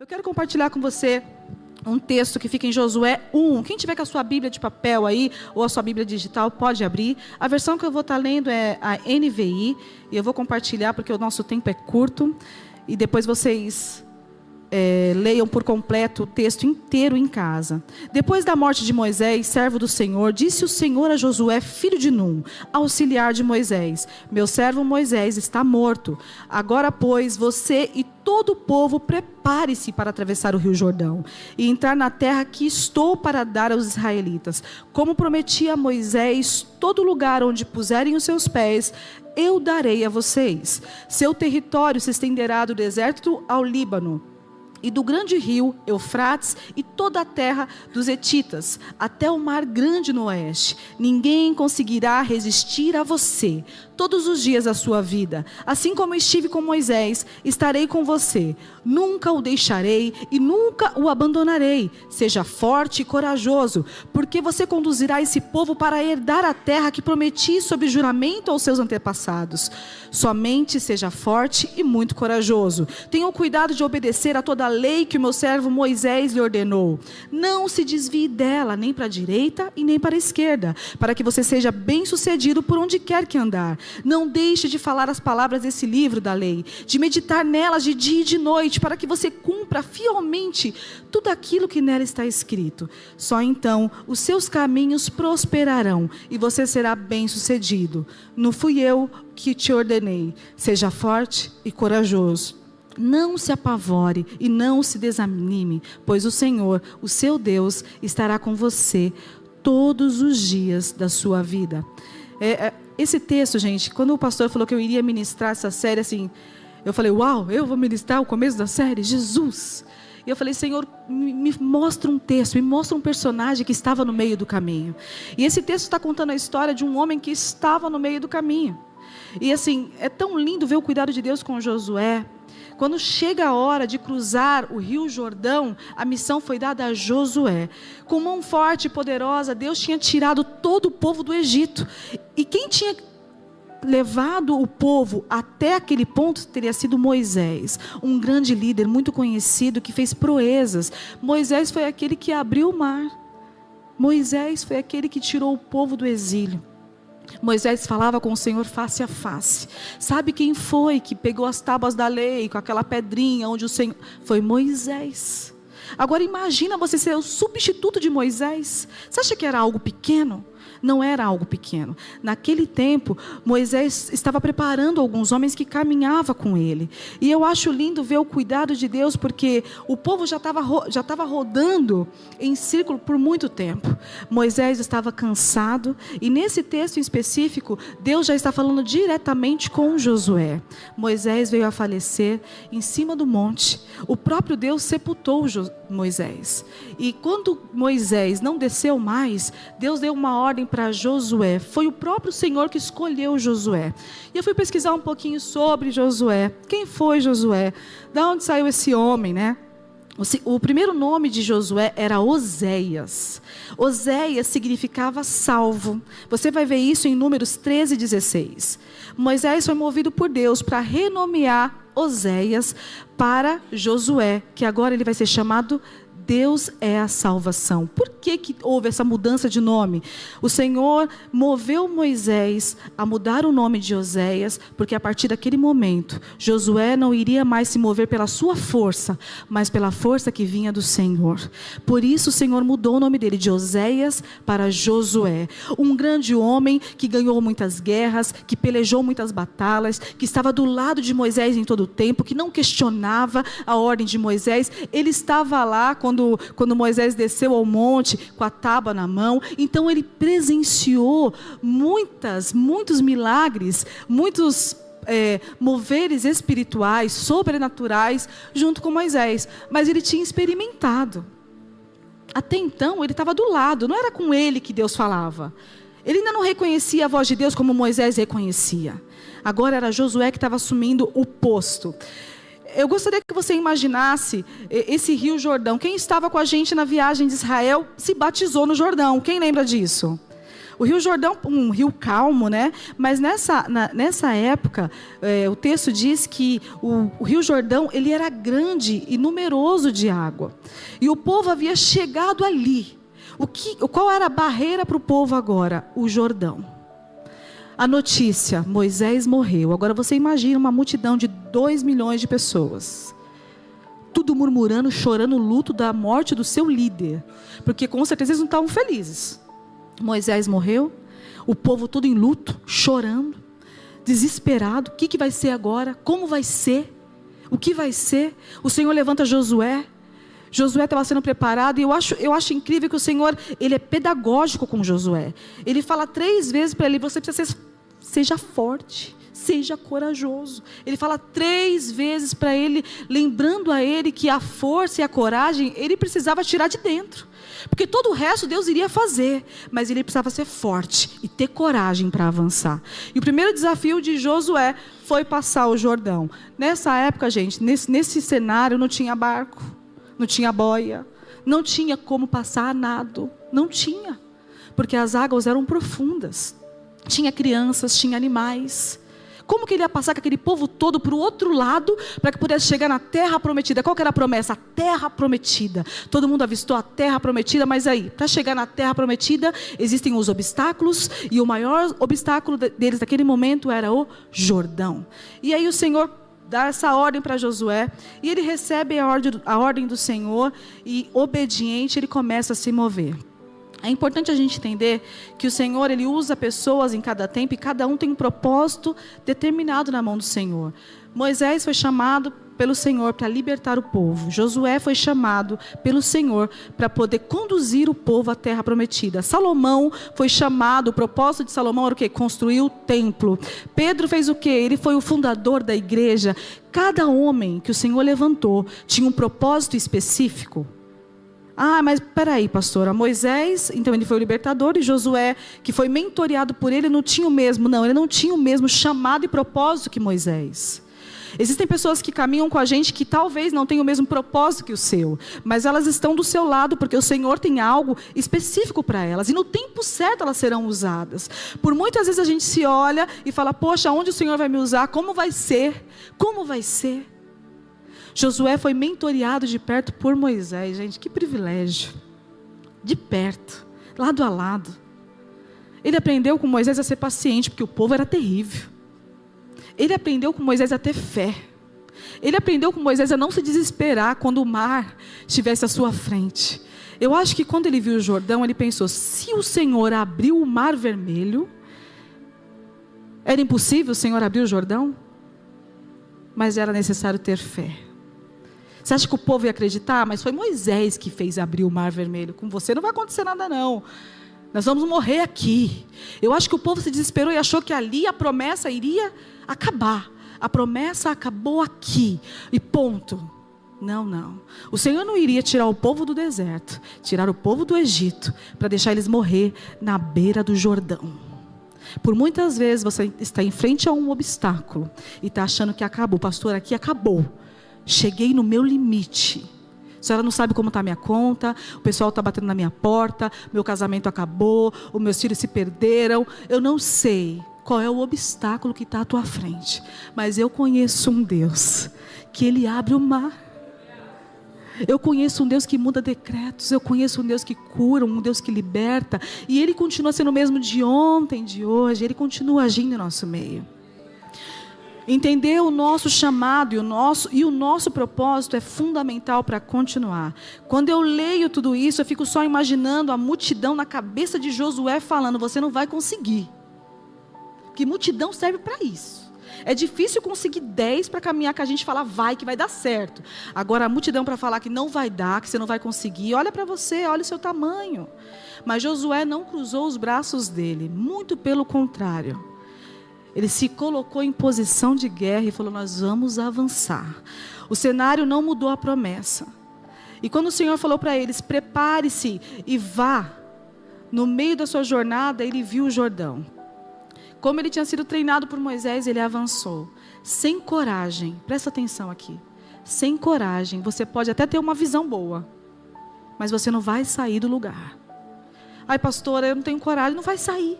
Eu quero compartilhar com você um texto que fica em Josué 1. Quem tiver com a sua Bíblia de papel aí, ou a sua Bíblia digital, pode abrir. A versão que eu vou estar lendo é a NVI, e eu vou compartilhar porque o nosso tempo é curto, e depois vocês leiam por completo o texto inteiro em casa. Depois da morte de Moisés, servo do Senhor, disse o Senhor a Josué, filho de Num, auxiliar de Moisés: meu servo Moisés está morto. Agora, pois, você e todo o povo prepare-se para atravessar o rio Jordão e entrar na terra que estou para dar aos israelitas. Como prometi a Moisés, todo lugar onde puserem os seus pés, eu darei a vocês. Seu território se estenderá do deserto ao Líbano, e do grande rio Eufrates e toda a terra dos hetitas, até o mar grande no oeste. Ninguém conseguirá resistir a você todos os dias da sua vida. Assim como estive com Moisés, estarei com você. Nunca o deixarei e nunca o abandonarei. Seja forte e corajoso, porque você conduzirá esse povo para herdar a terra que prometi sob juramento aos seus antepassados. Somente seja forte e muito corajoso. Tenha o cuidado de obedecer a toda a lei que o meu servo Moisés lhe ordenou. Não se desvie dela, nem para a direita e nem para a esquerda, para que você seja bem-sucedido por onde quer que andar. Não deixe de falar as palavras desse livro da lei, de meditar nelas de dia e de noite, para que você cumpra fielmente tudo aquilo que nela está escrito. Só então os seus caminhos prosperarão e você será bem-sucedido. Não fui eu que te ordenei. Seja forte e corajoso. Não se apavore e não se desanime, pois o Senhor, o seu Deus, estará com você todos os dias da sua vida. Esse texto, gente, quando o pastor falou que eu iria ministrar essa série, assim, eu falei, uau, eu vou ministrar o começo da série? Jesus! E eu falei, Senhor, me mostra um texto, me mostra um personagem que estava no meio do caminho. E esse texto está contando a história de um homem que estava no meio do caminho. E assim, é tão lindo ver o cuidado de Deus com Josué. Quando chega a hora de cruzar o rio Jordão, a missão foi dada a Josué. Com mão forte e poderosa, Deus tinha tirado todo o povo do Egito. E quem tinha levado o povo até aquele ponto teria sido Moisés, um grande líder, muito conhecido, que fez proezas. Moisés foi aquele que abriu o mar. Moisés foi aquele que tirou o povo do exílio. Moisés falava com o Senhor face a face. Sabe quem foi que pegou as tábuas da lei com aquela pedrinha onde o Senhor... Foi Moisés. Agora imagina você ser o substituto de Moisés. Você acha que era algo pequeno? Não era algo pequeno. Naquele tempo, Moisés estava preparando alguns homens que caminhavam com ele. E eu acho lindo ver o cuidado de Deus, porque o povo já estava rodando em círculo por muito tempo. Moisés estava cansado, e nesse texto em específico, Deus já está falando diretamente com Josué. Moisés veio a falecer em cima do monte. O próprio Deus sepultou Moisés. E quando Moisés não desceu mais, Deus deu uma ordem para Josué. Foi o próprio Senhor que escolheu Josué. E eu fui pesquisar um pouquinho sobre Josué. Quem foi Josué? Da onde saiu esse homem, né? O primeiro nome de Josué era Oséias. Oséias significava salvo. Você vai ver isso em Números 13:16. Moisés foi movido por Deus para renomear Oséias para Josué, que agora ele vai ser chamado Deus é a salvação. Por que houve essa mudança de nome? O Senhor moveu Moisés a mudar o nome de Oséias, porque a partir daquele momento, Josué não iria mais se mover pela sua força, mas pela força que vinha do Senhor. Por isso o Senhor mudou o nome dele de Oséias para Josué. Um grande homem que ganhou muitas guerras, que pelejou muitas batalhas, que estava do lado de Moisés em todo o tempo, que não questionava a ordem de Moisés. Ele estava lá quando Moisés desceu ao monte com a tábua na mão. Então ele presenciou muitos milagres, muitos moveres espirituais, sobrenaturais, junto com Moisés. Mas ele tinha experimentado. Até então ele estava do lado, não era com ele que Deus falava. Ele ainda não reconhecia a voz de Deus como Moisés reconhecia. Agora era Josué que estava assumindo o posto. Eu gostaria que você imaginasse esse rio Jordão. Quem estava com a gente na viagem de Israel se batizou no Jordão. Quem lembra disso? O Rio Jordão, um rio calmo, né? Mas nessa época, o texto diz que o Rio Jordão, ele era grande e numeroso de água. E o povo havia chegado ali. Qual era a barreira para o povo agora? O Jordão. A notícia, Moisés morreu. Agora você imagina uma multidão de 2 milhões de pessoas. Tudo murmurando, chorando o luto da morte do seu líder. Porque com certeza eles não estavam felizes. Moisés morreu, o povo todo em luto, chorando, desesperado. O que vai ser agora? Como vai ser? O que vai ser? O Senhor levanta Josué. Josué estava sendo preparado, e eu acho incrível que o Senhor, ele é pedagógico com Josué. Ele fala 3 vezes para ele: você precisa seja forte, seja corajoso. Ele fala 3 vezes para ele, lembrando a ele que a força e a coragem, ele precisava tirar de dentro. Porque todo o resto Deus iria fazer, mas ele precisava ser forte e ter coragem para avançar. E o primeiro desafio de Josué foi passar o Jordão. Nessa época, gente, nesse cenário não tinha barco, não tinha boia, não tinha como passar a nado, não tinha, porque as águas eram profundas, tinha crianças, tinha animais. Como que ele ia passar com aquele povo todo para o outro lado, para que pudesse chegar na terra prometida? Qual que era a promessa? A terra prometida. Todo mundo avistou a terra prometida, mas aí, para chegar na terra prometida, existem os obstáculos, e o maior obstáculo deles naquele momento era o Jordão. E aí o Senhor dá essa ordem para Josué, e ele recebe a ordem do Senhor, e obediente ele começa a se mover. É importante a gente entender que o Senhor, ele usa pessoas em cada tempo, e cada um tem um propósito determinado na mão do Senhor. Moisés foi chamado pelo Senhor para libertar o povo. Josué foi chamado pelo Senhor para poder conduzir o povo à terra prometida. Salomão foi chamado, o propósito de Salomão era o quê? Construir o templo. Pedro fez o quê? Ele foi o fundador da igreja. Cada homem que o Senhor levantou tinha um propósito específico. Ah, mas peraí, pastora, Moisés, então ele foi o libertador, e Josué, que foi mentoreado por ele, não tinha o mesmo chamado e propósito que Moisés. Existem pessoas que caminham com a gente que talvez não tenham o mesmo propósito que o seu, mas elas estão do seu lado, porque o Senhor tem algo específico para elas, e no tempo certo elas serão usadas. Por muitas vezes a gente se olha e fala: poxa, onde o Senhor vai me usar? Como vai ser? Como vai ser? Josué foi mentoreado de perto por Moisés. Gente, que privilégio. De perto, lado a lado. Ele aprendeu com Moisés a ser paciente, porque o povo era terrível. Ele aprendeu com Moisés a ter fé. Ele aprendeu com Moisés a não se desesperar quando o mar estivesse à sua frente. Eu acho que quando ele viu o Jordão, ele pensou: se o Senhor abriu o mar vermelho, era impossível o Senhor abrir o Jordão? Mas era necessário ter fé. Você acha que o povo ia acreditar? Mas foi Moisés que fez abrir o mar vermelho. Com você não vai acontecer nada não. Nós vamos morrer aqui. Eu acho que o povo se desesperou e achou que ali a promessa iria acabar. A promessa acabou aqui. E ponto. Não. O Senhor não iria tirar o povo do deserto, tirar o povo do Egito, para deixar eles morrer na beira do Jordão. Por muitas vezes você está em frente a um obstáculo e está achando que acabou. Pastor, aqui acabou. Cheguei no meu limite. A senhora não sabe como está a minha conta, o pessoal está batendo na minha porta, meu casamento acabou, os meus filhos se perderam. Eu não sei qual é o obstáculo que está à tua frente, mas eu conheço um Deus que Ele abre o mar. Eu conheço um Deus que muda decretos, eu conheço um Deus que cura, um Deus que liberta, e Ele continua sendo o mesmo de ontem, de hoje. Ele continua agindo em nosso meio. Entender o nosso chamado e o nosso propósito é fundamental para continuar. Quando eu leio tudo isso, eu fico só imaginando a multidão na cabeça de Josué falando: você não vai conseguir. Que multidão serve para isso. É difícil conseguir 10 para caminhar, que a gente fala vai, que vai dar certo. Agora a multidão para falar que não vai dar, que você não vai conseguir, olha para você, olha o seu tamanho. Mas Josué não cruzou os braços dele, muito pelo contrário. Ele se colocou em posição de guerra e falou: nós vamos avançar. O cenário não mudou a promessa. E quando o Senhor falou para eles: prepare-se e vá, no meio da sua jornada, ele viu o Jordão. Como ele tinha sido treinado por Moisés, ele avançou. Sem coragem, presta atenção aqui. Sem coragem, você pode até ter uma visão boa, mas você não vai sair do lugar. Ai, pastora, eu não tenho coragem. Não vai sair.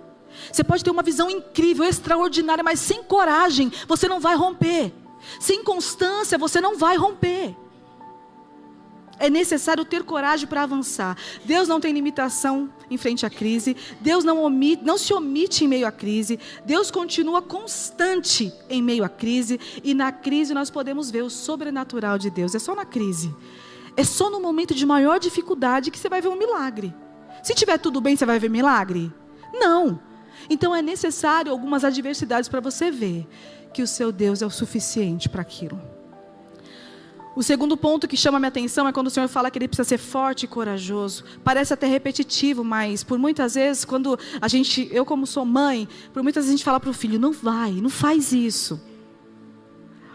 Você pode ter uma visão incrível, extraordinária, mas sem coragem você não vai romper. Sem constância você não vai romper. É necessário ter coragem para avançar. Deus não tem limitação em frente à crise. Deus não se omite em meio à crise. Deus continua constante em meio à crise. E na crise nós podemos ver o sobrenatural de Deus. É só na crise. É só no momento de maior dificuldade que você vai ver um milagre. Se tiver tudo bem, você vai ver milagre? Não. Então é necessário algumas adversidades para você ver que o seu Deus é o suficiente para aquilo. O segundo ponto que chama a minha atenção é quando o Senhor fala que Ele precisa ser forte e corajoso. Parece até repetitivo, mas por muitas vezes, quando eu como sou mãe, por muitas vezes a gente fala para o filho, não vai, não faz isso.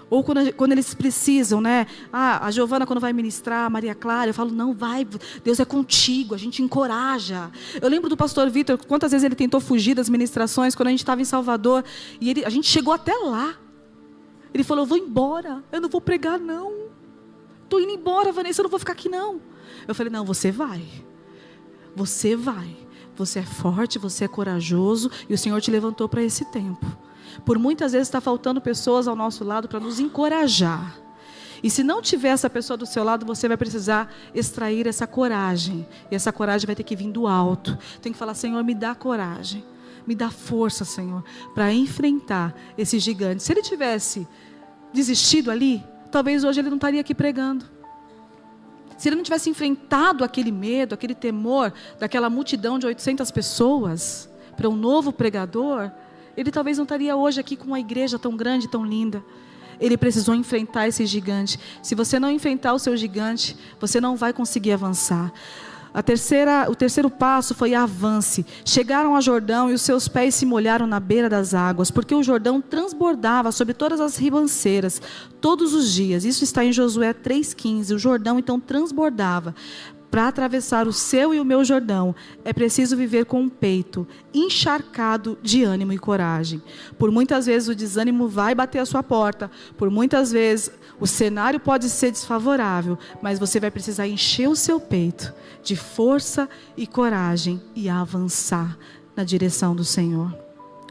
Ou quando eles precisam, né? A Giovana quando vai ministrar, a Maria Clara, eu falo, não, vai, Deus é contigo, a gente encoraja. Eu lembro do pastor Vitor, quantas vezes ele tentou fugir das ministrações, quando a gente estava em Salvador, e a gente chegou até lá. Ele falou, eu vou embora, eu não vou pregar não. Estou indo embora, Vanessa, eu não vou ficar aqui não. Eu falei, não, você vai. Você vai. Você é forte, você é corajoso, e o Senhor te levantou para esse tempo. Por muitas vezes está faltando pessoas ao nosso lado para nos encorajar. E se não tiver essa pessoa do seu lado, você vai precisar extrair essa coragem. E essa coragem vai ter que vir do alto. Tem que falar, Senhor, me dá coragem. Me dá força, Senhor, para enfrentar esse gigante. Se ele tivesse desistido ali, talvez hoje ele não estaria aqui pregando. Se ele não tivesse enfrentado aquele medo, aquele temor daquela multidão de 800 pessoas para um novo pregador, ele talvez não estaria hoje aqui com uma igreja tão grande, tão linda. Ele precisou enfrentar esse gigante. Se você não enfrentar o seu gigante, você não vai conseguir avançar. O terceiro passo foi avance. Chegaram a Jordão e os seus pés se molharam na beira das águas, porque o Jordão transbordava sobre todas as ribanceiras, todos os dias. Isso está em Josué 3,15. O Jordão então transbordava. Para atravessar o seu e o meu Jordão, é preciso viver com um peito encharcado de ânimo e coragem. Por muitas vezes o desânimo vai bater a sua porta, por muitas vezes o cenário pode ser desfavorável, mas você vai precisar encher o seu peito de força e coragem e avançar na direção do Senhor.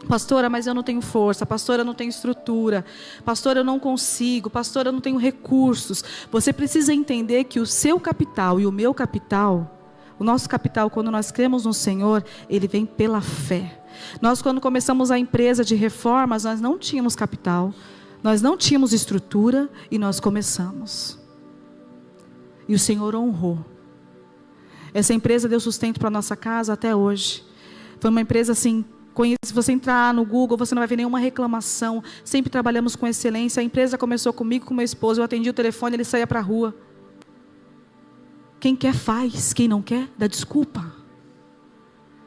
Pastora, mas eu não tenho força. Pastora, eu não tenho estrutura. Pastora, eu não consigo. Pastora, eu não tenho recursos. Você precisa entender que o seu capital e o meu capital, o nosso capital, quando nós cremos no Senhor, ele vem pela fé. Nós, quando começamos a empresa de reformas, nós não tínhamos capital, nós não tínhamos estrutura e nós começamos. E o Senhor honrou. Essa empresa deu sustento para a nossa casa até hoje. Foi uma empresa assim, se você entrar no Google, você não vai ver nenhuma reclamação. Sempre trabalhamos com excelência. A empresa começou comigo, com meu esposo. Eu atendi o telefone, ele saía para a rua. Quem quer faz, quem não quer, dá desculpa.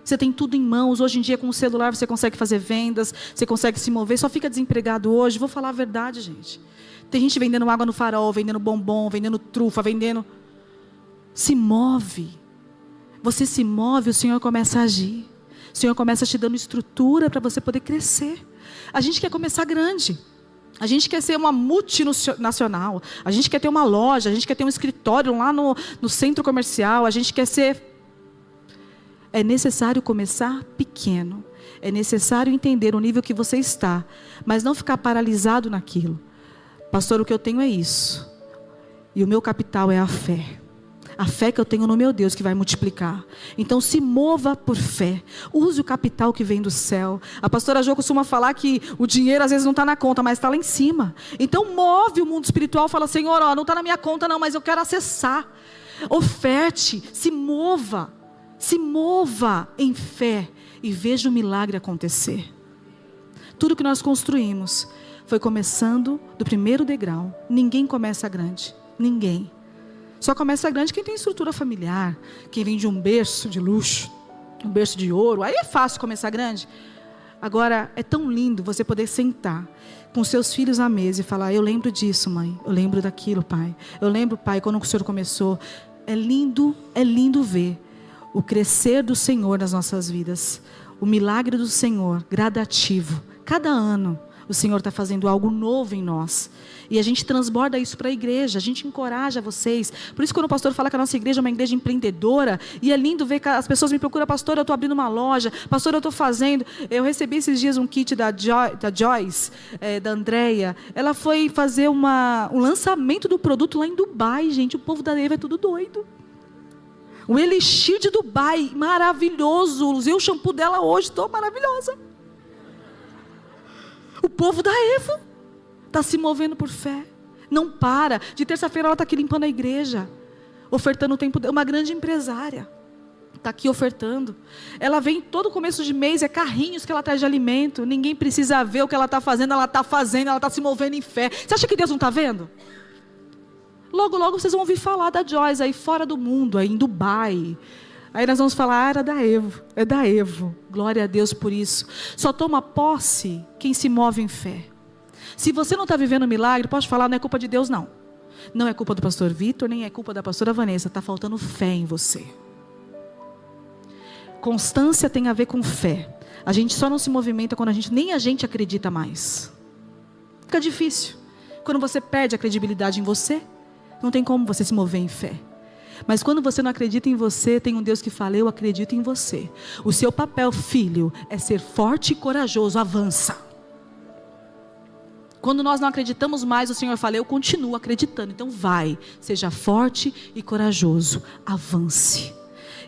Você tem tudo em mãos. Hoje em dia, com o celular, você consegue fazer vendas, você consegue se mover. Só fica desempregado hoje. Vou falar a verdade, gente. Tem gente vendendo água no farol, vendendo bombom, vendendo trufa, vendendo... Se move. Você se move, o Senhor começa a agir. O Senhor começa te dando estrutura para você poder crescer. A gente quer começar grande. A gente quer ser uma multinacional. A gente quer ter uma loja. A gente quer ter um escritório lá no centro comercial. A gente quer ser... É necessário começar pequeno. É necessário entender o nível que você está. Mas não ficar paralisado naquilo. Pastor, o que eu tenho é isso. E o meu capital é a fé. A fé que eu tenho no meu Deus que vai multiplicar. Então se mova por fé. Use o capital que vem do céu. A pastora Jo costuma falar que o dinheiro às vezes não está na conta, mas está lá em cima. Então move o mundo espiritual. Fala, Senhor, não está na minha conta não, mas eu quero acessar. Oferte, se mova. Se mova em fé e veja o milagre acontecer. Tudo que nós construímos foi começando do primeiro degrau. Ninguém começa grande. Ninguém. Só começa grande quem tem estrutura familiar, quem vem de um berço de luxo, um berço de ouro. Aí é fácil começar grande. Agora, é tão lindo você poder sentar com seus filhos à mesa e falar, eu lembro disso, mãe. Eu lembro daquilo, pai. Eu lembro, pai, quando o Senhor começou. É lindo ver o crescer do Senhor nas nossas vidas. O milagre do Senhor, gradativo. Cada ano, O Senhor está fazendo algo novo em nós. E a gente transborda isso para a igreja, a gente encoraja vocês. Por isso, quando o pastor fala que a nossa igreja é uma igreja empreendedora, e é lindo ver que as pessoas me procuram, pastor, eu estou abrindo uma loja, pastor, eu estou fazendo. Eu recebi esses dias um kit da Joyce, da Andrea. Ela foi fazer um lançamento do produto lá em Dubai, gente. O povo da Eva é tudo doido. O Elixir de Dubai, maravilhoso. Usei o shampoo dela hoje, estou maravilhosa. O povo da Evo está se movendo por fé. Não para. De terça-feira ela está aqui limpando a igreja. Ofertando o tempo dela. Uma grande empresária. Está aqui ofertando. Ela vem todo começo de mês. É carrinhos que ela traz de alimento. Ninguém precisa ver o que ela está fazendo. Ela está fazendo. Ela está se movendo em fé. Você acha que Deus não está vendo? Logo, logo vocês vão ouvir falar da Joyce aí fora do mundo. Aí em Dubai. Aí nós vamos falar, era da Evo, é da Evo. Glória a Deus por isso. Só toma posse quem se move em fé. Se você não está vivendo milagre, pode falar, não é culpa de Deus não. Não é culpa do pastor Vitor, nem é culpa da pastora Vanessa. Está faltando fé em você. Constância tem a ver com fé. A gente só não se movimenta quando nem a gente acredita mais. Fica difícil. Quando você perde a credibilidade em você, não tem como você se mover em fé. Mas quando você não acredita em você, tem um Deus que fala, eu acredito em você. O seu papel, filho, é ser forte e corajoso, avança. Quando nós não acreditamos mais, o Senhor fala, eu continuo acreditando. Então vai, seja forte e corajoso, avance.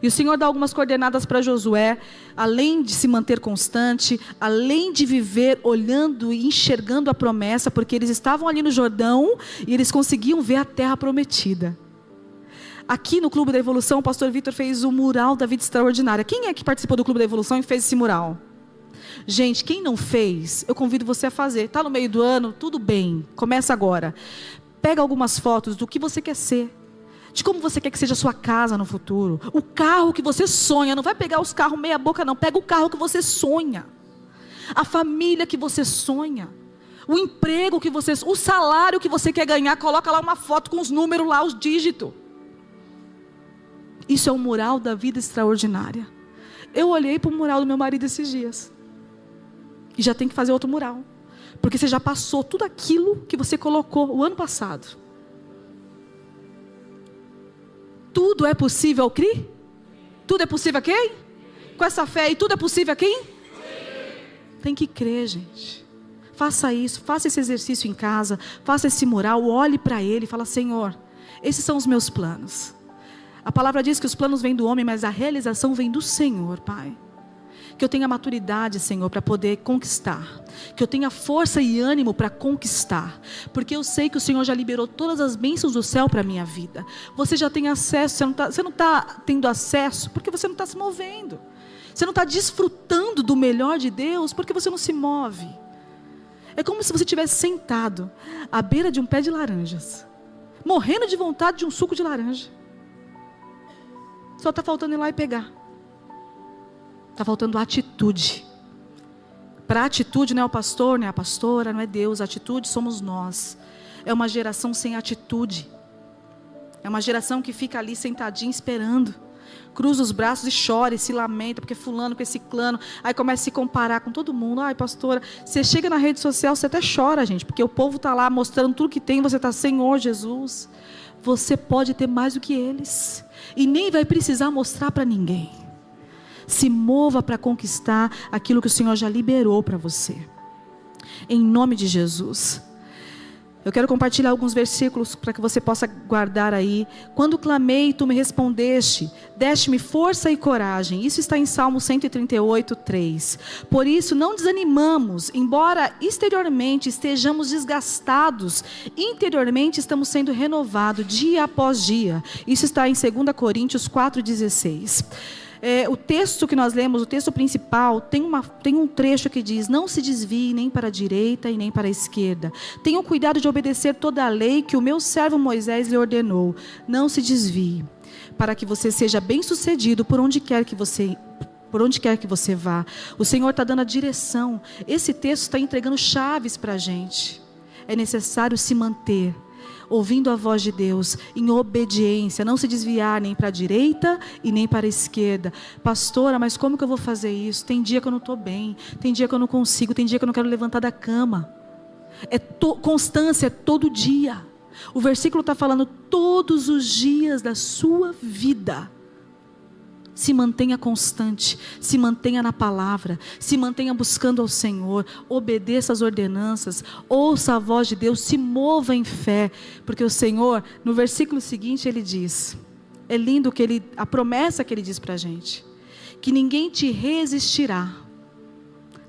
E o Senhor dá algumas coordenadas para Josué, além de se manter constante, além de viver olhando e enxergando a promessa, porque eles estavam ali no Jordão e eles conseguiam ver a terra prometida. Aqui no Clube da Evolução, o pastor Vitor fez o mural da vida extraordinária. Quem é que participou do Clube da Evolução e fez esse mural? Gente, quem não fez, eu convido você a fazer. Está no meio do ano, tudo bem, começa agora. Pega algumas fotos do que você quer ser, de como você quer que seja a sua casa no futuro. O carro que você sonha, não vai pegar os carros meia boca não, pega o carro que você sonha. A família que você sonha. O emprego que você, o salário que você quer ganhar, coloca lá uma foto com os números lá, os dígitos. Isso é um mural da vida extraordinária. Eu olhei para o mural do meu marido esses dias. E já tem que fazer outro mural. Porque você já passou tudo aquilo que você colocou o ano passado. Tudo é possível ao CRI? Tudo é possível a quem? Com essa fé aí, tudo é possível a quem? Tem que crer, gente. Faça isso, faça esse exercício em casa. Faça esse mural, olhe para ele e fala, Senhor, esses são os meus planos. A palavra diz que os planos vêm do homem, mas a realização vem do Senhor, Pai. Que eu tenha maturidade, Senhor, para poder conquistar. Que eu tenha força e ânimo para conquistar. Porque eu sei que o Senhor já liberou todas as bênçãos do céu para a minha vida. Você já tem acesso, você não está tendo acesso porque você não está se movendo. Você não está desfrutando do melhor de Deus porque você não se move. É como se você estivesse sentado à beira de um pé de laranjas, morrendo de vontade de um suco de laranja. Só está faltando ir lá e pegar. Está faltando atitude. Para atitude não é o pastor, não é a pastora, não é Deus. A atitude somos nós. É uma geração sem atitude. É uma geração que fica ali sentadinha esperando. Cruza os braços e chora e se lamenta, porque fulano com esse clã. Aí começa a se comparar com todo mundo. Ai, pastora, você chega na rede social, você até chora, gente. Porque o povo está lá mostrando tudo que tem. Você está, Senhor Jesus, você pode ter mais do que eles. E nem vai precisar mostrar para ninguém. Se mova para conquistar aquilo que o Senhor já liberou para você. Em nome de Jesus. Eu quero compartilhar alguns versículos para que você possa guardar aí. Quando clamei, tu me respondeste, deste-me força e coragem. Isso está em Salmo 138, 3. Por isso não desanimamos, embora exteriormente estejamos desgastados, interiormente estamos sendo renovados dia após dia. Isso está em 2 Coríntios 4,16. O texto que nós lemos, o texto principal, tem um trecho que diz, não se desvie nem para a direita e nem para a esquerda. Tenham cuidado de obedecer toda a lei que o meu servo Moisés lhe ordenou. Não se desvie, para que você seja bem-sucedido por onde quer que você vá. O Senhor está dando a direção. Esse texto está entregando chaves para a gente. É necessário se manter. ouvindo a voz de Deus, em obediência, não se desviar nem para a direita e nem para a esquerda. Pastora, mas como que eu vou fazer isso? Tem dia que eu não estou bem, tem dia que eu não consigo, tem dia que eu não quero levantar da cama. Constância, é todo dia. O versículo está falando todos os dias da sua vida. Se mantenha constante, se mantenha na palavra, se mantenha buscando ao Senhor, obedeça às ordenanças, ouça a voz de Deus, se mova em fé, porque o Senhor, no versículo seguinte ele diz, é lindo a promessa que ele diz para a gente, que ninguém te resistirá,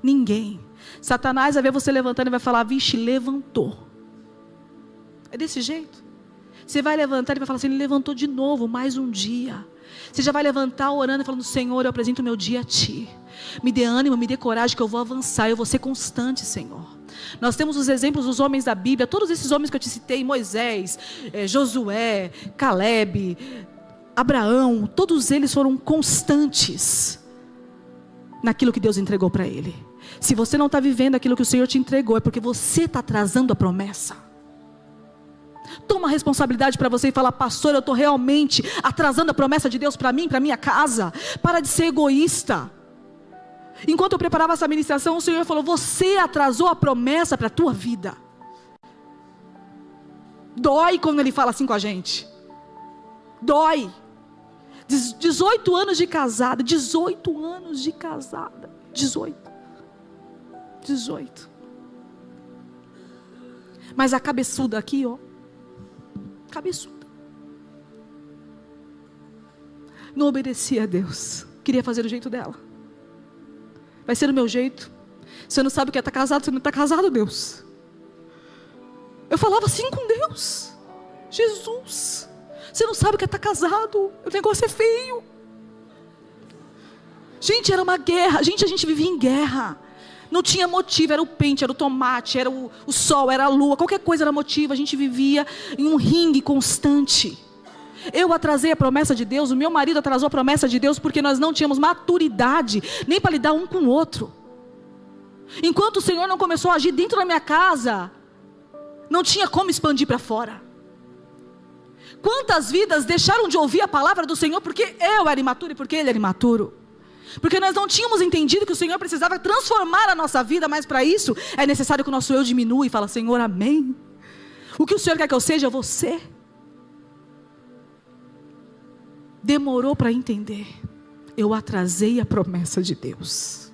ninguém. Satanás vai ver você levantando e vai falar, vixe, levantou. É desse jeito. Você vai levantar e vai falar assim, ele levantou de novo, mais um dia. Você já vai levantar orando e falando, Senhor, eu apresento o meu dia a Ti. Me dê ânimo, me dê coragem que eu vou avançar, eu vou ser constante, Senhor. Nós temos os exemplos dos homens da Bíblia, todos esses homens que eu te citei, Moisés, Josué, Caleb, Abraão, todos eles foram constantes naquilo que Deus entregou para ele. Se você não está vivendo aquilo que o Senhor te entregou, é porque você está atrasando a promessa. Toma a responsabilidade para você e fala, pastor, eu estou realmente atrasando a promessa de Deus para mim, para minha casa. Para de ser egoísta. Enquanto eu preparava essa ministração, o Senhor falou, você atrasou a promessa para a tua vida. Dói quando Ele fala assim com a gente. Dói. 18 anos de casada, 18 anos de casada, 18. Mas a cabeçuda aqui, ó, cabeçuda, não obedecia a Deus, queria fazer do jeito dela. Vai ser do meu jeito. Você não sabe o que é estar casado, você não está casado, Deus. Eu falava assim com Deus. Jesus, você não sabe o que é estar casado, o negócio é feio. Gente, era uma guerra. Gente, a gente vivia em guerra. Não tinha motivo, era o pente, era o tomate, era o sol, era a lua, qualquer coisa era motivo. A gente vivia em um ringue constante. Eu atrasei a promessa de Deus, o meu marido atrasou a promessa de Deus, porque nós não tínhamos maturidade, nem para lidar um com o outro. Enquanto o Senhor não começou a agir dentro da minha casa, não tinha como expandir para fora. Quantas vidas deixaram de ouvir a palavra do Senhor, porque eu era imaturo e porque ele era imaturo? Porque nós não tínhamos entendido que o Senhor precisava transformar a nossa vida, mas para isso é necessário que o nosso eu diminua e fale, Senhor, amém. O que o Senhor quer que eu seja, você. Demorou para entender. Eu atrasei a promessa de Deus.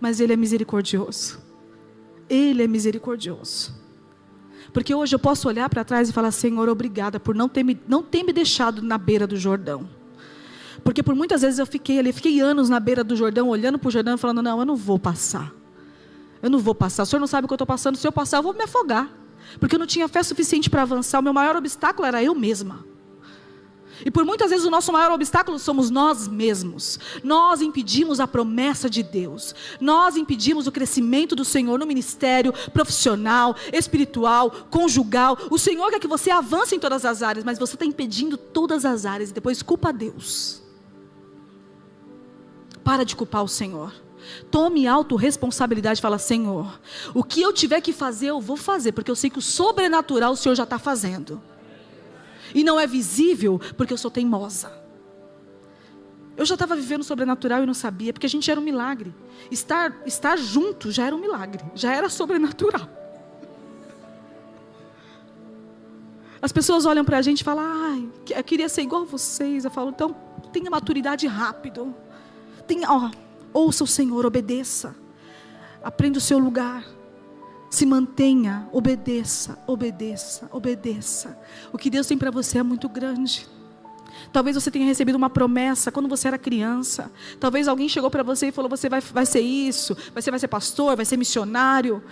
Mas Ele é misericordioso. Ele é misericordioso. Porque hoje eu posso olhar para trás e falar, Senhor, obrigada por não ter me deixado na beira do Jordão. Porque por muitas vezes eu fiquei anos na beira do Jordão, olhando para o Jordão e falando, não, eu não vou passar. Eu não vou passar, o Senhor não sabe o que eu estou passando, se eu passar eu vou me afogar. Porque eu não tinha fé suficiente para avançar, o meu maior obstáculo era eu mesma. E por muitas vezes o nosso maior obstáculo somos nós mesmos. Nós impedimos a promessa de Deus. Nós impedimos o crescimento do Senhor no ministério profissional, espiritual, conjugal. O Senhor quer que você avance em todas as áreas, mas você está impedindo todas as áreas e depois culpa a Deus. Para de culpar o Senhor. Tome autorresponsabilidade e fala, Senhor, o que eu tiver que fazer, eu vou fazer, porque eu sei que o sobrenatural o Senhor já está fazendo. E não é visível, porque eu sou teimosa. Eu já estava vivendo o sobrenatural e não sabia, porque a gente era um milagre. Estar junto já era um milagre, já era sobrenatural. As pessoas olham para a gente e falam, ai, eu queria ser igual a vocês. Eu falo, então, tenha maturidade rápido. Ouça o Senhor, obedeça. Aprenda o seu lugar. Se mantenha, obedeça, obedeça, obedeça. O que Deus tem para você é muito grande. Talvez você tenha recebido uma promessa quando você era criança. Talvez alguém chegou para você e falou, você vai ser isso, você vai ser pastor, vai ser missionário.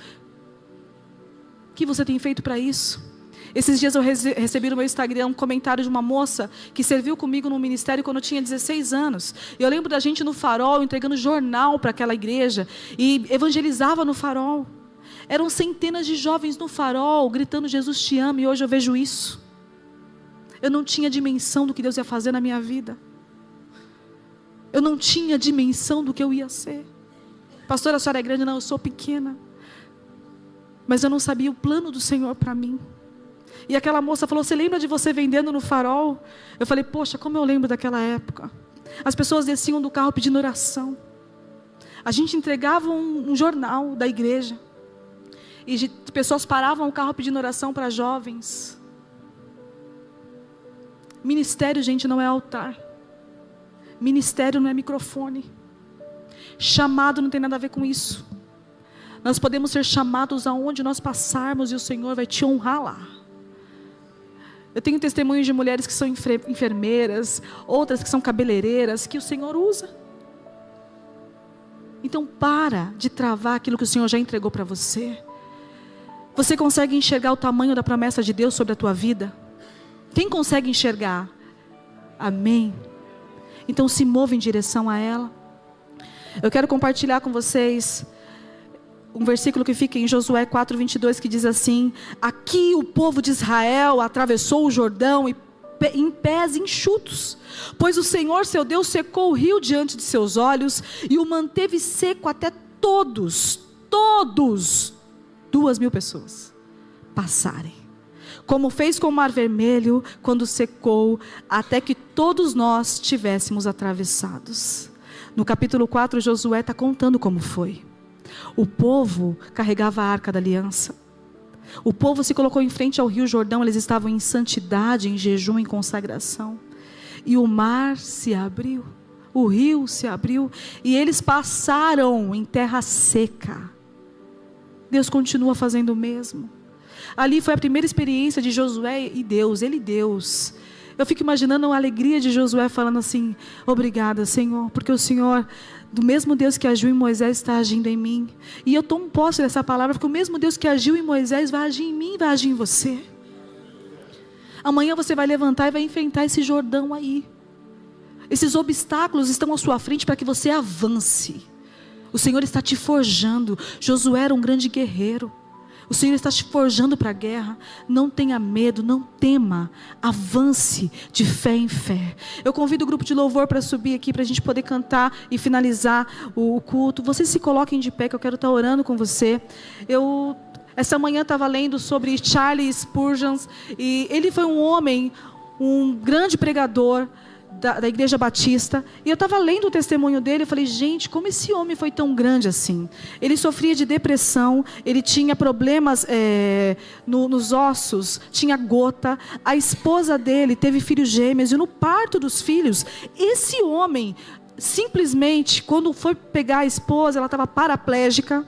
O que você tem feito para isso? Esses dias eu recebi no meu Instagram um comentário de uma moça que serviu comigo no ministério quando eu tinha 16 anos. Eu lembro da gente no Farol, entregando jornal para aquela igreja e evangelizava no Farol. Eram centenas de jovens no Farol, gritando, Jesus te ama, e hoje eu vejo isso. Eu não tinha dimensão do que Deus ia fazer na minha vida. Eu não tinha dimensão do que eu ia ser. Pastora, a senhora é grande? Não, eu sou pequena. Mas eu não sabia o plano do Senhor para mim. E aquela moça falou: você lembra de você vendendo no farol? Eu falei: poxa, como eu lembro daquela época. As pessoas desciam do carro pedindo oração. A gente entregava um jornal da igreja. E pessoas paravam o carro pedindo oração para jovens. Ministério, gente, não é altar. Ministério não é microfone. Chamado não tem nada a ver com isso. Nós podemos ser chamados aonde nós passarmos e o Senhor vai te honrar lá. Eu tenho testemunhos de mulheres que são enfermeiras, outras que são cabeleireiras, que o Senhor usa. Então para de travar aquilo que o Senhor já entregou para você. Você consegue enxergar o tamanho da promessa de Deus sobre a tua vida? Quem consegue enxergar? Amém. Então se mova em direção a ela. Eu quero compartilhar com vocês um versículo que fica em Josué 4:22, que diz assim: aqui o povo de Israel atravessou o Jordão em pés enxutos, pois o Senhor seu Deus secou o rio diante de seus olhos e o manteve seco até todos 2.000 pessoas passarem, como fez com o Mar Vermelho quando secou, até que todos nós tivéssemos atravessados. No capítulo 4, Josué está contando como foi. O povo carregava a arca da aliança. O povo se colocou em frente ao rio Jordão. Eles estavam em santidade, em jejum, em consagração. E o mar se abriu, o rio se abriu, e eles passaram em terra seca. Deus continua fazendo o mesmo. Ali foi a primeira experiência de Josué e Deus, ele e Deus. Eu fico imaginando a alegria de Josué falando assim: obrigada, Senhor, porque o Senhor, do mesmo Deus que agiu em Moisés, está agindo em mim. E eu tomo posse dessa palavra, porque o mesmo Deus que agiu em Moisés vai agir em mim, vai agir em você. Amanhã você vai levantar e vai enfrentar esse Jordão aí. Esses obstáculos estão à sua frente para que você avance. O Senhor está te forjando. Josué era um grande guerreiro. O Senhor está te forjando para a guerra. Não tenha medo, não tema. Avance de fé em fé. Eu convido o grupo de louvor para subir aqui, para a gente poder cantar e finalizar o culto. Vocês se coloquem de pé, que eu quero estar orando com você. Essa manhã estava lendo sobre Charles Spurgeon. E ele foi um homem, um grande pregador da Igreja Batista, e eu estava lendo o testemunho dele. Eu falei: gente, como esse homem foi tão grande assim? Ele sofria de depressão, ele tinha problemas nos ossos, tinha gota. A esposa dele teve filhos gêmeos, e no parto dos filhos, esse homem, simplesmente, quando foi pegar a esposa, ela estava paraplégica.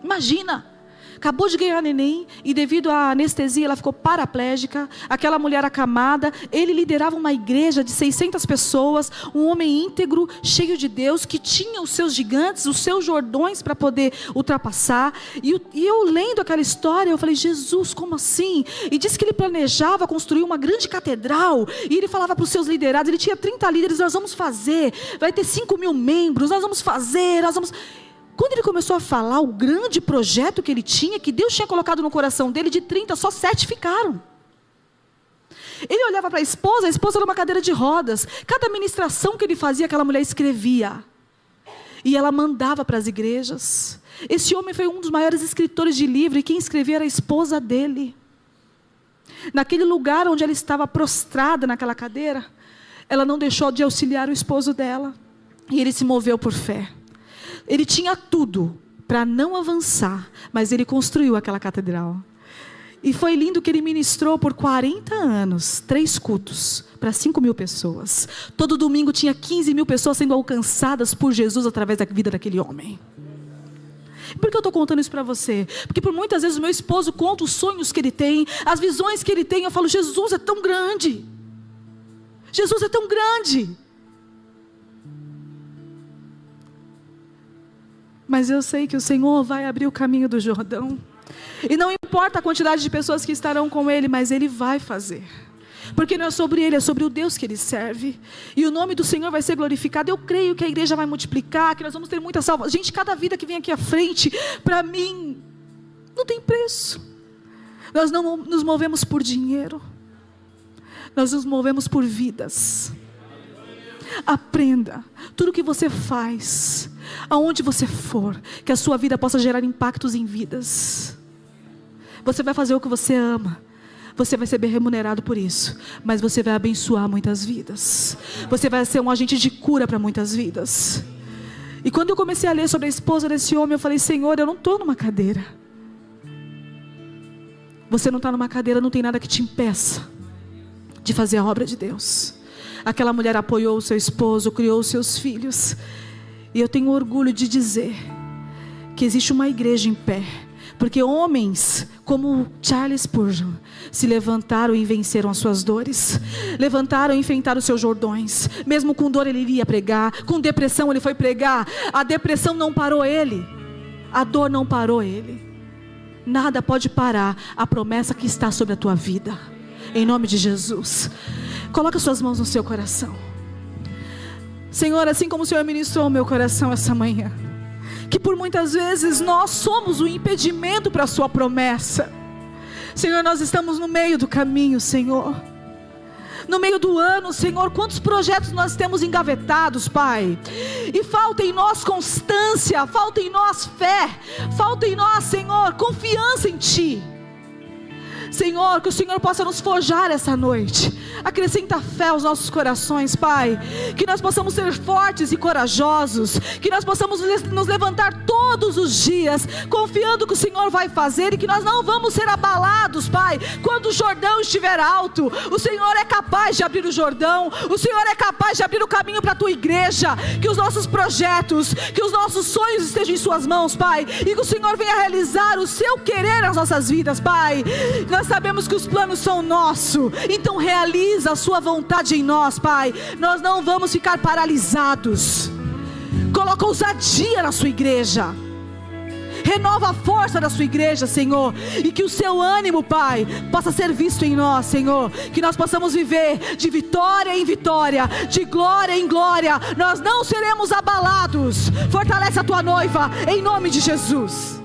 Imagina! Acabou de ganhar neném e devido à anestesia ela ficou paraplégica. Aquela mulher acamada. Ele liderava uma igreja de 600 pessoas. Um homem íntegro, cheio de Deus, que tinha os seus gigantes, os seus Jordões para poder ultrapassar. E eu lendo aquela história, eu falei: Jesus, como assim? E disse que ele planejava construir uma grande catedral. E ele falava para os seus liderados, ele tinha 30 líderes: nós vamos fazer, vai ter 5.000 membros, nós vamos fazer, nós vamos... Quando ele começou a falar o grande projeto que ele tinha, que Deus tinha colocado no coração dele, de 30, só 7 ficaram. Ele olhava para a esposa era uma cadeira de rodas. Cada ministração que ele fazia, aquela mulher escrevia. E ela mandava para as igrejas. Esse homem foi um dos maiores escritores de livro, e quem escrevia era a esposa dele. Naquele lugar onde ela estava prostrada naquela cadeira, ela não deixou de auxiliar o esposo dela. E ele se moveu por fé. Ele tinha tudo para não avançar, mas ele construiu aquela catedral. E foi lindo que ele ministrou por 40 anos, 3 cultos, para 5.000 pessoas. Todo domingo tinha 15.000 pessoas sendo alcançadas por Jesus através da vida daquele homem. Por que eu estou contando isso para você? Porque por muitas vezes o meu esposo conta os sonhos que ele tem, as visões que ele tem. Eu falo: Jesus é tão grande. Jesus é tão grande. Mas eu sei que o Senhor vai abrir o caminho do Jordão. E não importa a quantidade de pessoas que estarão com Ele, mas Ele vai fazer. Porque não é sobre Ele, é sobre o Deus que Ele serve. E o nome do Senhor vai ser glorificado. Eu creio que a igreja vai multiplicar, que nós vamos ter muita salvação. Gente, cada vida que vem aqui à frente, para mim, não tem preço. Nós não nos movemos por dinheiro. Nós nos movemos por vidas. Aprenda, tudo que você faz, aonde você for, que a sua vida possa gerar impactos em vidas. Você vai fazer o que você ama, Você vai ser bem remunerado por isso, mas você vai abençoar muitas vidas. Você vai ser um agente de cura para muitas vidas. E quando eu comecei a ler sobre a esposa desse homem, eu falei: Senhor, eu não estou numa cadeira. Você não está numa cadeira, não tem nada que te impeça de fazer a obra de Deus. Aquela mulher apoiou o seu esposo, criou os seus filhos. E eu tenho orgulho de dizer que existe uma igreja em pé, porque homens como Charles Spurgeon se levantaram e venceram as suas dores, levantaram e enfrentaram os seus Jordões. Mesmo com dor ele iria pregar, com depressão ele foi pregar. A depressão não parou ele, a dor não parou ele. Nada pode parar a promessa que está sobre a tua vida, em nome de Jesus. Coloca suas mãos no seu coração. Senhor, assim como o Senhor ministrou o meu coração essa manhã, que por muitas vezes nós somos o impedimento para a sua promessa. Senhor, nós estamos no meio do caminho, Senhor, no meio do ano, Senhor, quantos projetos nós temos engavetados, Pai, e falta em nós constância, falta em nós fé, falta em nós, Senhor, confiança em Ti. Senhor, que o Senhor possa nos forjar essa noite. Acrescenta fé aos nossos corações, Pai. Que nós possamos ser fortes e corajosos. Que nós possamos nos levantar todos os dias, confiando que o Senhor vai fazer, e que nós não vamos ser abalados, Pai. Quando o Jordão estiver alto, o Senhor é capaz de abrir o Jordão. O Senhor é capaz de abrir o caminho para a Tua igreja. Que os nossos projetos, que os nossos sonhos estejam em Suas mãos, Pai. E que o Senhor venha realizar o Seu querer nas nossas vidas, Pai. Nós sabemos que os planos são nossos, então realiza a Sua vontade em nós, Pai. Nós não vamos ficar paralisados. Coloca ousadia na Sua igreja, renova a força da Sua igreja, Senhor, e que o Seu ânimo, Pai, possa ser visto em nós, Senhor. Que nós possamos viver de vitória em vitória, de glória em glória. Nós não seremos abalados. Fortalece a Tua noiva, em nome de Jesus.